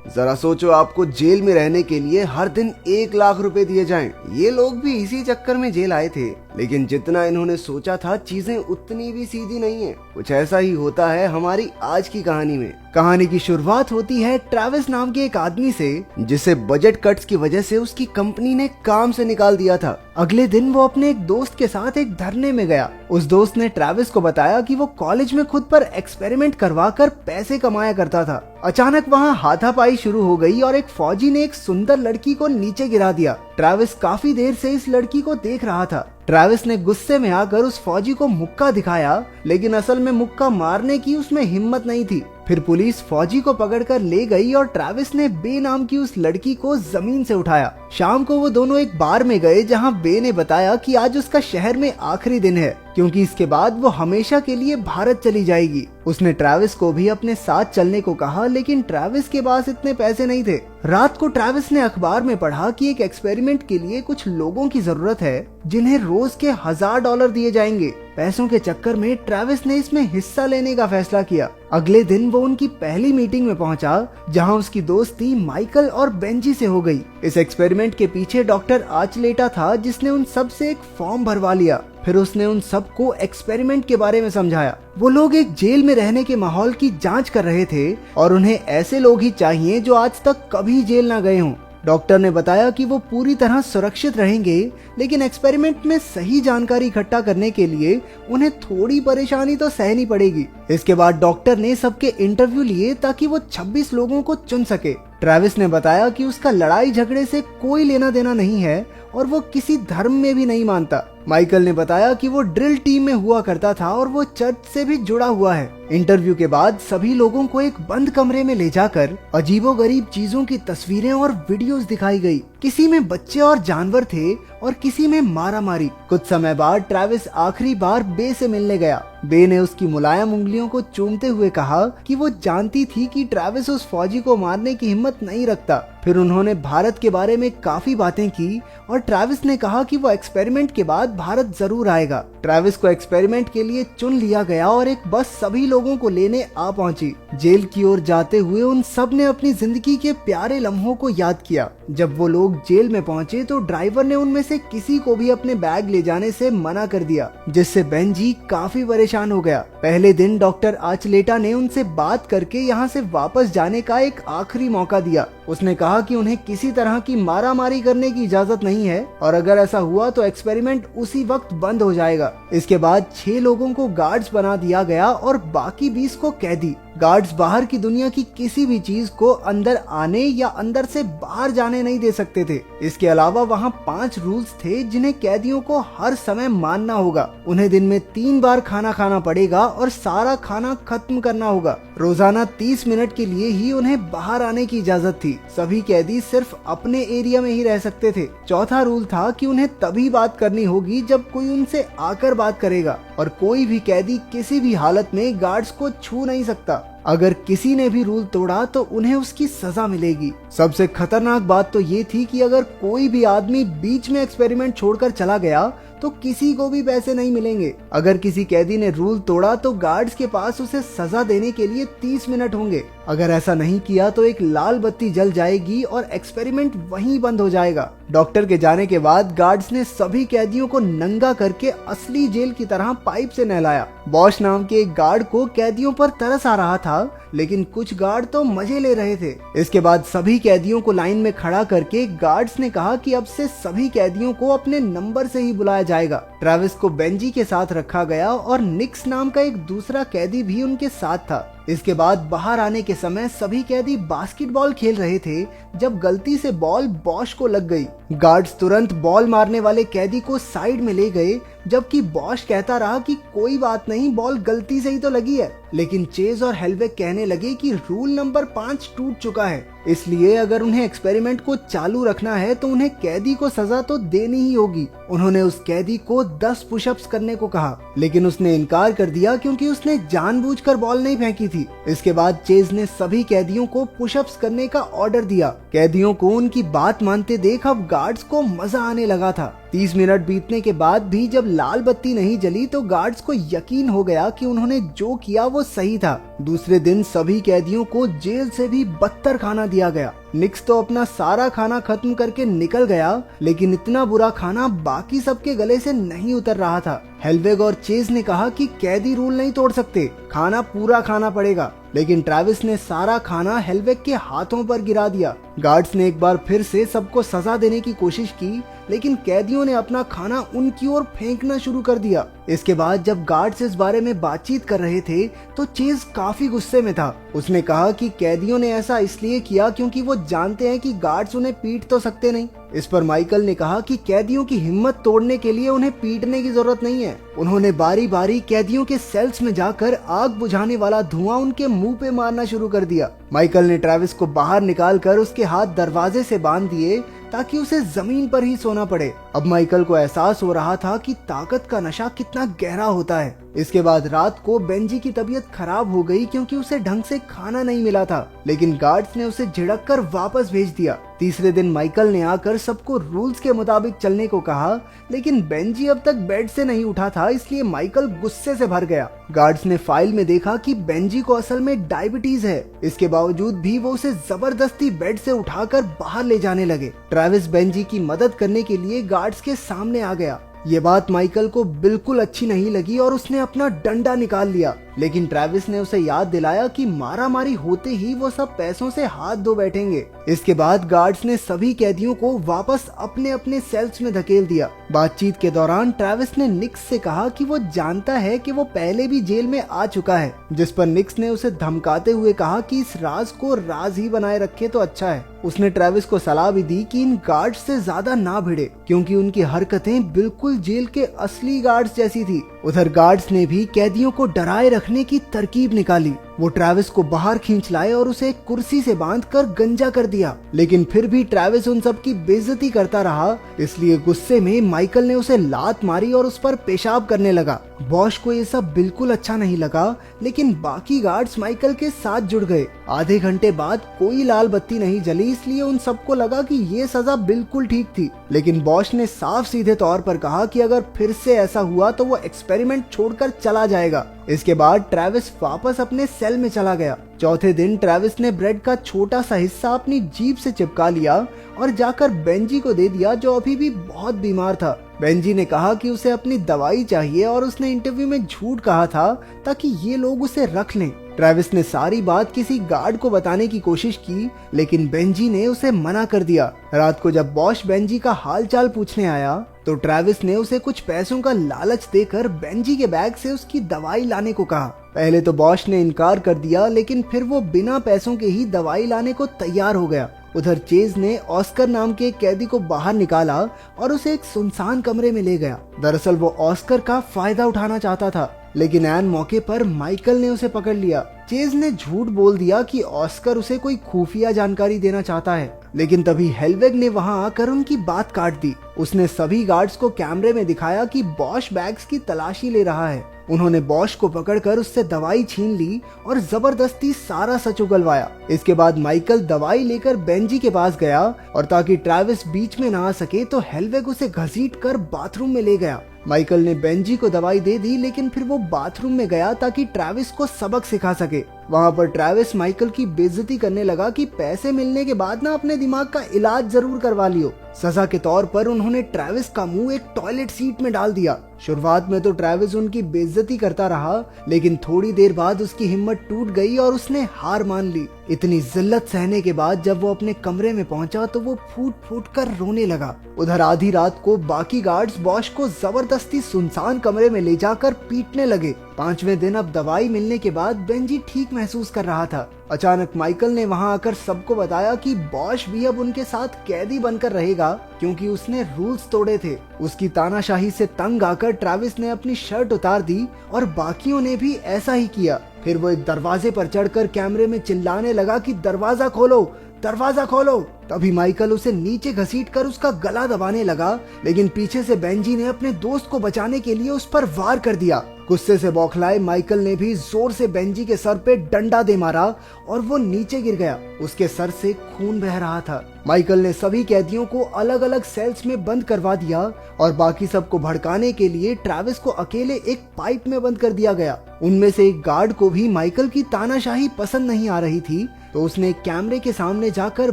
जरा सोचो, आपको जेल में रहने के लिए हर दिन 1 लाख रुपए दिए जाएं। ये लोग भी इसी चक्कर में जेल आए थे, लेकिन जितना इन्होंने सोचा था चीजें उतनी भी सीधी नहीं है। कुछ ऐसा ही होता है हमारी आज की कहानी में। कहानी की शुरुआत होती है ट्रैविस नाम के एक आदमी से, जिसे बजट कट्स की वजह से उसकी कंपनी ने काम से निकाल दिया था। अगले दिन वो अपने एक दोस्त के साथ एक धरने में गया। उस दोस्त ने ट्रैविस को बताया कि वो कॉलेज में खुद पर एक्सपेरिमेंट करवाकर पैसे कमाया करता था। अचानक वहाँ हाथापाई शुरू हो गई और एक फौजी ने एक सुंदर लड़की को नीचे गिरा दिया। ट्रैविस काफी देर से इस लड़की को देख रहा था। ट्रैविस ने गुस्से में आकर उस फौजी को मुक्का दिखाया, लेकिन असल में मुक्का मारने की उसमें हिम्मत नहीं थी। फिर पुलिस फौजी को पकड़कर ले गई और ट्रैविस ने बे नाम की उस लड़की को जमीन से उठाया। शाम को वो दोनों एक बार में गए, जहां बे ने बताया कि आज उसका शहर में आखिरी दिन है, क्योंकि इसके बाद वो हमेशा के लिए भारत चली जाएगी। उसने ट्रैविस को भी अपने साथ चलने को कहा, लेकिन ट्रैविस के पास इतने पैसे नहीं थे। रात को ट्रैविस ने अखबार में पढ़ा कि एक एक्सपेरिमेंट के लिए कुछ लोगों की जरूरत है, जिन्हें रोज के $1000 दिए जाएंगे। पैसों के चक्कर में ट्रैविस ने इसमें हिस्सा लेने का फैसला किया। अगले दिन वो उनकी पहली मीटिंग में पहुंचा, जहां उसकी दोस्ती माइकल और बेंजी से हो गई। इस एक्सपेरिमेंट के पीछे डॉक्टर आर्चलेटा था, जिसने उन सब से एक फॉर्म भरवा लिया। फिर उसने उन सबको एक्सपेरिमेंट के बारे में समझाया। वो लोग एक जेल में रहने के माहौल की जांच कर रहे थे और उन्हें ऐसे लोग ही चाहिए जो आज तक कभी जेल ना गए हों। डॉक्टर ने बताया कि वो पूरी तरह सुरक्षित रहेंगे, लेकिन एक्सपेरिमेंट में सही जानकारी इकट्ठा करने के लिए उन्हें थोड़ी परेशानी तो सहनी पड़ेगी। इसके बाद डॉक्टर ने सबके इंटरव्यू लिए ताकि वो 26 लोगों को चुन सके। ट्रैविस ने बताया कि उसका लड़ाई झगड़े से कोई लेना देना नहीं है और वो किसी धर्म में भी नहीं मानता। माइकल ने बताया कि वो ड्रिल टीम में हुआ करता था और वो चर्च से भी जुड़ा हुआ है। इंटरव्यू के बाद सभी लोगों को एक बंद कमरे में ले जाकर अजीबोगरीब चीजों की तस्वीरें और वीडियोस दिखाई गई। किसी में बच्चे और जानवर थे और किसी में मारामारी। कुछ समय बाद ट्रैविस आखिरी बार बे से मिलने गया। बे ने उसकी मुलायम उंगलियों को चूमते हुए कहा कि वो जानती थी कि ट्रैविस उस फौजी को मारने की हिम्मत नहीं रखता। फिर उन्होंने भारत के बारे में काफी बातें की और ट्रैविस ने कहा कि वो एक्सपेरिमेंट के बाद भारत जरूर आएगा। ट्रैविस को एक्सपेरिमेंट के लिए चुन लिया गया और एक बस सभी लोगों को लेने आ पहुंची। जेल की ओर जाते हुए उन सब ने अपनी जिंदगी के प्यारे लम्हों को याद किया। जब वो लोग जेल में पहुंचे तो ड्राइवर ने उनमें से किसी को भी अपने बैग ले जाने से मना कर दिया, जिससे बेंजी काफी परेशान हो गया। पहले दिन डॉक्टर आर्चलेटा ने उनसे बात करके यहाँ से वापस जाने का एक आखिरी मौका दिया। उसने कहा कि उन्हें किसी तरह की मारामारी करने की इजाजत नहीं है और अगर ऐसा हुआ तो एक्सपेरिमेंट उसी वक्त बंद हो जाएगा। इसके बाद 6 लोगों को गार्ड्स बना दिया गया और बाकी 20 को कैदी। गार्ड्स बाहर की दुनिया की किसी भी चीज को अंदर आने या अंदर से बाहर जाने नहीं दे सकते थे। इसके अलावा वहाँ 5 रूल्स थे जिन्हें कैदियों को हर समय मानना होगा। उन्हें दिन में 3 बार खाना खाना पड़ेगा और सारा खाना खत्म करना होगा। रोजाना 30 मिनट के लिए ही उन्हें बाहर आने की इजाजत थी। सभी कैदी सिर्फ अपने एरिया में ही रह सकते थे। चौथा रूल था कि उन्हें तभी बात करनी होगी जब कोई उनसे आकर बात करेगा और कोई भी कैदी किसी भी हालत में गार्ड्स को छू नहीं सकता। अगर किसी ने भी रूल तोड़ा तो उन्हें उसकी सजा मिलेगी। सबसे खतरनाक बात तो ये थी कि अगर कोई भी आदमी बीच में एक्सपेरिमेंट छोड़कर चला गया तो किसी को भी पैसे नहीं मिलेंगे। अगर किसी कैदी ने रूल तोड़ा तो गार्ड्स के पास उसे सजा देने के लिए 30 मिनट होंगे। अगर ऐसा नहीं किया तो एक लाल बत्ती जल जाएगी और एक्सपेरिमेंट वहीं बंद हो जाएगा। डॉक्टर के जाने के बाद गार्ड्स ने सभी कैदियों को नंगा करके असली जेल की तरह पाइप से नहलाया। बॉश नाम के एक गार्ड को कैदियों पर तरस आ रहा था, लेकिन कुछ गार्ड तो मजे ले रहे थे। इसके बाद सभी कैदियों को लाइन में खड़ा करके गार्ड्स ने कहा कि अब से सभी कैदियों को अपने नंबर से ही बुलाया जाएगा। ट्रैविस को बेंजी के साथ रखा गया और निक्स नाम का एक दूसरा कैदी भी उनके साथ था। इसके बाद बाहर आने के समय सभी कैदी बास्केटबॉल खेल रहे थे जब गलती से बॉल बॉश को लग गई। गार्ड्स तुरंत बॉल मारने वाले कैदी को साइड में ले गए, जबकि बॉश कहता रहा कि कोई बात नहीं, बॉल गलती से ही तो लगी है। लेकिन चेज और हेलवेक कहने लगे कि रूल नंबर 5 टूट चुका है, इसलिए अगर उन्हें एक्सपेरिमेंट को चालू रखना है तो उन्हें कैदी को सजा तो देनी ही होगी। उन्होंने उस कैदी को 10 पुशअप्स करने को कहा, लेकिन उसने इनकार कर दिया क्योंकि उसने जानबूझकर बॉल नहीं फेंकी थी। इसके बाद चेज ने सभी कैदियों को पुशअप्स करने का ऑर्डर दिया। कैदियों को उनकी बात मानते देख अब गार्ड्स को मजा आने लगा था। 30 मिनट बीतने के बाद भी जब लाल बत्ती नहीं जली तो गार्ड्स को यकीन हो गया कि उन्होंने जो किया वो सही था। दूसरे दिन सभी कैदियों को जेल से भी बदतर खाना दिया गया। निक्स तो अपना सारा खाना खत्म करके निकल गया, लेकिन इतना बुरा खाना बाकी सबके गले से नहीं उतर रहा था। हेलवेग और चेज ने कहा कि कैदी रूल नहीं तोड़ सकते, खाना पूरा खाना पड़ेगा, लेकिन ट्रेविस ने सारा खाना हेलवेग के हाथों पर गिरा दिया। गार्ड्स ने एक बार फिर से सबको सजा देने की कोशिश की, लेकिन कैदियों ने अपना खाना उनकी ओर फेंकना शुरू कर दिया। इसके बाद जब गार्ड्स इस बारे में बातचीत कर रहे थे तो चेज काफी गुस्से में था। उसने कहा कि कैदियों ने ऐसा इसलिए किया क्योंकि वो जानते हैं कि गार्ड्स उन्हें पीट तो सकते नहीं। इस पर माइकल ने कहा कि कैदियों की हिम्मत तोड़ने के लिए उन्हें पीटने की जरूरत नहीं है। उन्होंने बारी बारी कैदियों के सेल्स में जाकर आग बुझाने वाला धुआं उनके मुंह पे मारना शुरू कर दिया। माइकल ने ट्रेविस को बाहर निकालकर उसके हाथ दरवाजे से बांध दिए ताकि उसे जमीन पर ही सोना पड़े। अब माइकल को एहसास हो रहा था कि ताकत का नशा कितना गहरा होता है। इसके बाद रात को बेंजी की तबीयत खराब हो गई क्योंकि उसे ढंग से खाना नहीं मिला था, लेकिन गार्ड्स ने उसे झिड़क कर वापस भेज दिया। तीसरे दिन माइकल ने आकर सबको रूल्स के मुताबिक चलने को कहा, लेकिन बेंजी अब तक बेड से नहीं उठा था, इसलिए माइकल गुस्से से भर गया। गार्ड्स ने फाइल में देखा कि बेंजी को असल में डायबिटीज है। इसके बावजूद भी वो उसे जबरदस्ती बेड से उठाकर बाहर ले जाने लगे। ट्रेविस बेंजी की मदद करने के लिए गार्ड्स के सामने आ गया। ये बात माइकल को बिल्कुल अच्छी नहीं लगी और उसने अपना डंडा निकाल लिया, लेकिन ट्रेविस ने उसे याद दिलाया कि मारामारी होते ही वो सब पैसों से हाथ धो बैठेंगे। इसके बाद गार्ड्स ने सभी कैदियों को वापस अपने अपने सेल्स में धकेल दिया। बातचीत के दौरान ट्रेविस ने निक्स से कहा कि वो जानता है कि वो पहले भी जेल में आ चुका है, जिस पर निक्स ने उसे धमकाते हुए कहा कि इस राज को राज ही बनाए रखे तो अच्छा है। उसने ट्रेविस को सलाह भी दी कि इन गार्ड्स से ज्यादा ना भिड़े, क्योंकि उनकी हरकतें बिल्कुल जेल के असली गार्ड्स जैसी थी। उधर गार्ड्स ने भी कैदियों को डराए रखने की तरकीब निकाली। वो ट्रेविस को बाहर खींच लाए और उसे एक कुर्सी से बांधकर गंजा कर दिया, लेकिन फिर भी ट्रेविस उन सब की बेइज्जती करता रहा। इसलिए गुस्से में माइकल ने उसे लात मारी और उस पर पेशाब करने लगा। बॉश को ये सब बिल्कुल अच्छा नहीं लगा, लेकिन बाकी गार्ड्स माइकल के साथ जुड़ गए। आधे घंटे बाद कोई लाल बत्ती नहीं जली, इसलिए उन सबको लगा कि ये सजा बिल्कुल ठीक थी। लेकिन बॉश ने साफ सीधे तौर पर कहा कि अगर फिर से ऐसा हुआ तो वो एक्सपेरिमेंट छोड़कर चला जाएगा। इसके बाद ट्रेविस वापस अपने सेल में चला गया। चौथे दिन ट्रेविस ने ब्रेड का छोटा सा हिस्सा अपनी जीभ से चिपका लिया और जाकर बेंजी को दे दिया, जो अभी भी बहुत बीमार था। बेंजी ने कहा कि उसे अपनी दवाई चाहिए और उसने इंटरव्यू में झूठ कहा था ताकि ये लोग उसे रख लें। ट्रेविस ने सारी बात किसी गार्ड को बताने की कोशिश की, लेकिन बेंजी ने उसे मना कर दिया। रात को जब बॉश बेंजी का हालचाल पूछने आया तो ट्रेविस ने उसे कुछ पैसों का लालच देकर बेंजी के बैग से उसकी दवाई लाने को कहा। पहले तो बॉश ने इनकार कर दिया, लेकिन फिर वो बिना पैसों के ही दवाई लाने को तैयार हो गया। उधर चेज ने ऑस्कर नाम के कैदी को बाहर निकाला और उसे एक सुनसान कमरे में ले गया। दरअसल वो ऑस्कर का फायदा उठाना चाहता था, लेकिन ऐन मौके पर माइकल ने उसे पकड़ लिया। चेज ने झूठ बोल दिया कि ऑस्कर उसे कोई खुफिया जानकारी देना चाहता है, लेकिन तभी हेलवेग ने वहां आकर उनकी बात काट दी। उसने सभी गार्ड्स को कैमरे में दिखाया कि बॉश बैग्स की तलाशी ले रहा है। उन्होंने बॉश को पकड़कर उससे दवाई छीन ली और जबरदस्ती सारा सच उगलवाया। इसके बाद माइकल दवाई लेकर बेंजी के पास गया और ताकि ट्रेविस बीच में ना आ सके तो हेलवेग उसे घसीट कर बाथरूम में ले गया। माइकल ने बेंजी को दवाई दे दी, लेकिन फिर वो बाथरूम में गया ताकि ट्रेविस को सबक सिखा सके। वहाँ पर ट्रेविस माइकल की बेइज्जती करने लगा कि पैसे मिलने के बाद ना अपने दिमाग का इलाज जरूर करवा लियो। सजा के तौर पर उन्होंने ट्रेविस का मुंह एक टॉयलेट सीट में डाल दिया। शुरुआत में तो ट्रेविस उनकी बेइज्जती करता रहा, लेकिन थोड़ी देर बाद उसकी हिम्मत टूट गई और उसने हार मान ली। इतनी जिल्लत सहने के बाद जब वो अपने कमरे में पहुंचा तो वो फूट फूट कर रोने लगा। उधर आधी रात को बाकी गार्ड्स बॉश को जबरदस्ती सुनसान कमरे में ले जाकर पीटने लगे। 5वें दिन अब दवाई मिलने के बाद बेंजी ठीक महसूस कर रहा था। अचानक माइकल ने वहां आकर सबको बताया कि बॉश भी अब उनके साथ कैदी बनकर रहेगा, क्योंकि उसने रूल्स तोड़े थे। उसकी तानाशाही से तंग आकर ट्रेविस ने अपनी शर्ट उतार दी और बाकियों ने भी ऐसा ही किया। फिर वो एक दरवाजे पर चढ़कर कैमरे में चिल्लाने लगा कि दरवाजा खोलो, दरवाजा खोलो। तभी माइकल उसे नीचे घसीटकर उसका गला दबाने लगा, लेकिन पीछे से बेंजी ने अपने दोस्त को बचाने के लिए उस पर वार कर दिया। गुस्से से बौखलाए माइकल ने भी जोर से बेंजी के सर पे डंडा दे मारा और वो नीचे गिर गया। उसके सर से खून बह रहा था। माइकल ने सभी कैदियों को अलग अलग सेल्स में बंद करवा दिया और बाकी सबको भड़काने के लिए ट्रेविस को अकेले एक पाइप में बंद कर दिया गया। उनमें से एक गार्ड को भी माइकल की तानाशाही पसंद नहीं आ रही थी, तो उसने कैमरे के सामने जाकर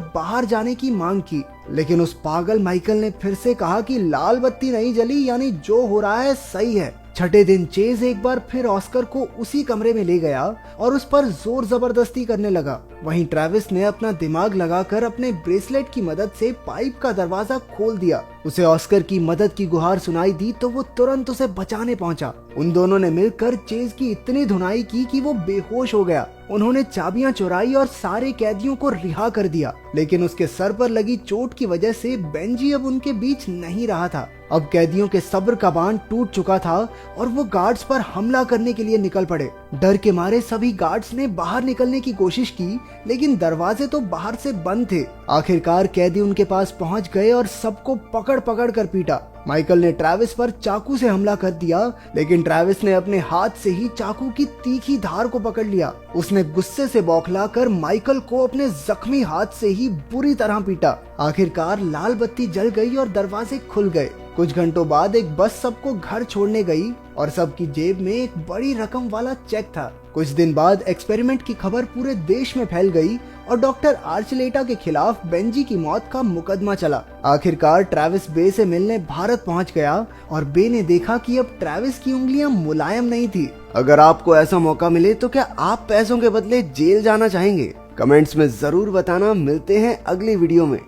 बाहर जाने की मांग की। लेकिन उस पागल माइकल ने फिर से कहा कि लाल बत्ती नहीं जली, यानी जो हो रहा है सही है। छठे दिन चेज एक बार फिर ऑस्कर को उसी कमरे में ले गया और उस पर जोर जबरदस्ती करने लगा। वहीं ट्रेविस ने अपना दिमाग लगाकर अपने ब्रेसलेट की मदद से पाइप का दरवाजा खोल दिया। उसे ऑस्कर की मदद की गुहार सुनाई दी तो वो तुरंत उसे बचाने पहुंचा। उन दोनों ने मिलकर चेज की इतनी धुनाई की कि वो बेहोश हो गया। उन्होंने चाबियां चुराई और सारे कैदियों को रिहा कर दिया, लेकिन उसके सर पर लगी चोट की वजह से बेंजी अब उनके बीच नहीं रहा था। अब कैदियों के सब्र का बांध टूट चुका था और वो गार्ड्स पर हमला करने के लिए निकल पड़े। डर के मारे सभी गार्ड्स ने बाहर निकलने की कोशिश की, लेकिन दरवाजे तो बाहर से बंद थे। आखिरकार कैदी उनके पास पहुंच गए और सबको पकड़ पकड़ कर पीटा। माइकल ने ट्रेविस पर चाकू से हमला कर दिया, लेकिन ट्रेविस ने अपने हाथ से ही चाकू की तीखी धार को पकड़ लिया। उसने गुस्से से बौखलाकर माइकल को अपने जख्मी हाथ से ही बुरी तरह पीटा। आखिरकार लाल बत्ती जल गई और दरवाजे खुल गए। कुछ घंटों बाद एक बस सबको घर छोड़ने गई और सबकी जेब में एक बड़ी रकम वाला चेक था। कुछ दिन बाद एक्सपेरिमेंट की खबर पूरे देश में फैल गई और डॉक्टर आर्चलेटा के खिलाफ बेंजी की मौत का मुकदमा चला। आखिरकार ट्रेविस बे से मिलने भारत पहुंच गया और बे ने देखा कि अब ट्रेविस की उंगलियां मुलायम नहीं थी। अगर आपको ऐसा मौका मिले तो क्या आप पैसों के बदले जेल जाना चाहेंगे? कमेंट्स में जरूर बताना। मिलते हैं अगली वीडियो में।